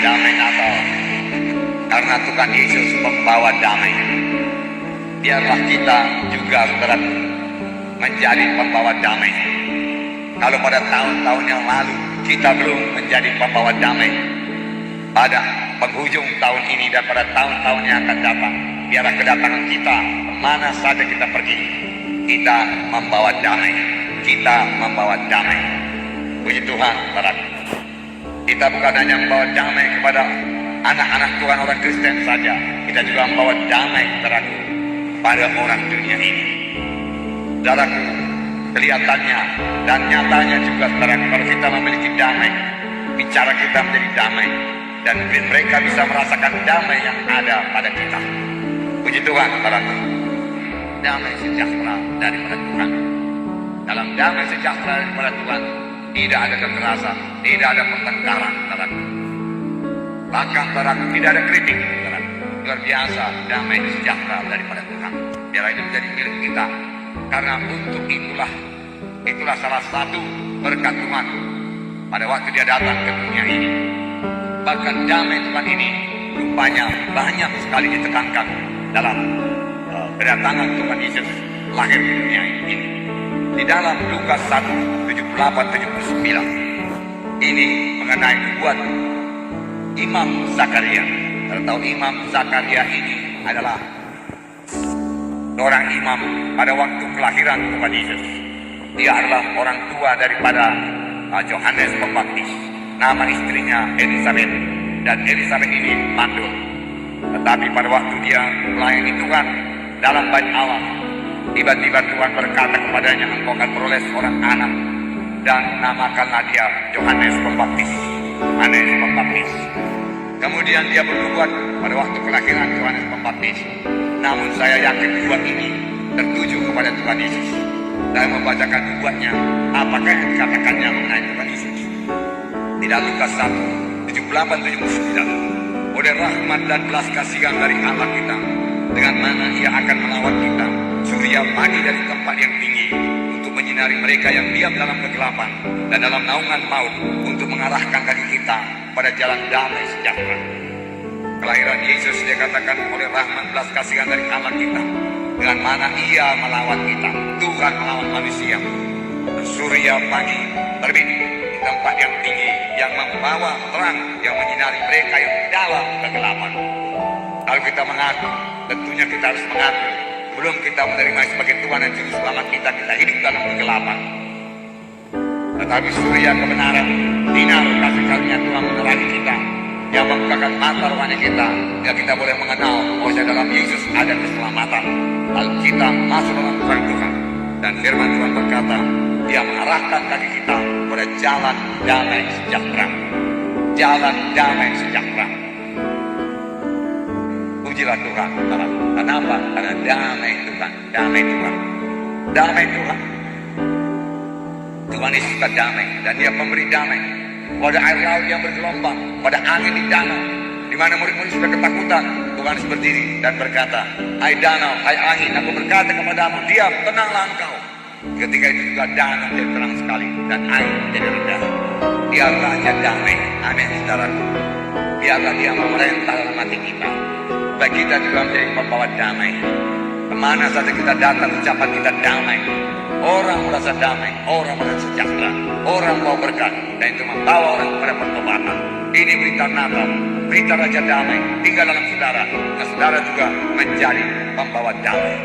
damai Natal. Karena Tuhan Yesus membawa damai. Biarlah kita juga, saudara, menjadi pembawa damai. Kalau pada tahun-tahun yang lalu kita belum menjadi pembawa damai, pada penghujung tahun ini dan pada tahun-tahun yang akan datang, biarlah kedatangan kita kemana saja kita pergi, kita membawa damai. Kita membawa damai. Puji Tuhan, saudara. Kita bukan hanya membawa damai kepada anak-anak Tuhan orang Kristen saja, kita juga membawa damai, saudaraku, pada orang dunia ini. Saudaraku, kelihatannya dan nyatanya juga, saudaraku, kalau kita memiliki damai, bicara kita menjadi damai, dan mereka bisa merasakan damai yang ada pada kita. Puji Tuhan, saudaraku. Damai sejahtera daripada Tuhan. Dalam damai sejahtera daripada Tuhan, tidak ada kekerasan, tidak ada pertengkaran, saudaraku. Bahkan, saudaraku, tidak ada kritik, saudaraku. Luar biasa damai sejahtera daripada Tuhan. Biar itu menjadi milik kita. Karena untuk itulah salah satu berkat Tuhan pada waktu dia datang ke dunia ini. Bahkan damai Tuhan ini rupanya banyak sekali ditekankan dalam kedatangan Tuhan Yesus lahir di dunia ini. Di dalam Lukas 1:78-79 ini mengenai nubuat Imam Zakaria. Kita tahu Imam Zakaria ini adalah seorang imam pada waktu kelahiran Tuhan Yesus. Dia adalah orang tua daripada Yohanes Pembaptis. Nama istrinya Elisabeth, dan Elisabeth ini mandul. Tetapi pada waktu dia melayani Tuhan dalam bait Allah, tiba-tiba Tuhan berkata kepadanya, engkau akan beroleh seorang anak, dan namakanlah dia Yohanes Pembaptis. Yohanes Pembaptis. Kemudian dia bernubuat pada waktu kelahiran Yohanes Pembaptis. Namun saya yakin nubuat ini tertuju kepada Tuhan Yesus. Saya membacakan nubuatnya, apakah yang dikatakannya mengenai Tuhan Yesus. Di dalam Lukas 1:78-79, oleh rahmat dan belas kasihan dari Allah kita, dengan mana ia akan melawat kita, surya pagi dari tempat yang tinggi, untuk menyinari mereka yang diam dalam kegelapan dan dalam naungan maut, untuk mengarahkan kaki kita pada jalan damai sejahtera. Kelahiran Yesus dikatakan oleh rahmat belas kasihan dari Allah kita, dengan mana ia melawat kita. Tuhan melawat manusia. Surya pagi terbit di tempat yang tinggi, yang membawa terang, yang menyinari mereka yang dalam kegelapan. Kalau kita mengaku, tentunya kita harus mengaku, sebelum kita menerima sebagai Tuhan dan Juru Selamat kita, kita hidup dalam kegelapan. Tetapi surya kebenaran, sinar kasih karunia Tuhan menerangi kita, yang membukakan mata rohani kita, ya kita boleh mengenal bahwa dalam Yesus ada keselamatan. Lalu kita masuk dalam terang Tuhan, dan firman Tuhan berkata, dia mengarahkan kaki kita pada jalan damai sejahtera. Jalan damai sejahtera. Pujilah Tuhan. Kenapa? Karena damai Tuhan. Damai Tuhan. Damai Tuhan. Tuhan Yesus suka damai, dan dia pemberi damai. Pada air laut yang bergelombang, pada angin di danau, di mana murid-murid sudah ketakutan, Tuhan Yesus berdiri dan berkata, hai danau, hai angin, aku berkata kepadamu, diam, tenanglah engkau. Ketika itu juga danau jadi tenang sekali, dan air jadi rendah. Dia Raja damai. Amin, saudaraku. Biarlah dia memerintah dalam hati kita, bagi kita juga menjadi pembawa damai. Kemana saja kita datang, ucapan kita damai. Orang merasa damai, orang merasa sejahtera, orang mau berkat, dan itu membawa orang kepada pertobatan. Ini berita Natal, berita Raja damai tinggal dalam saudara, dan saudara juga menjadi pembawa damai.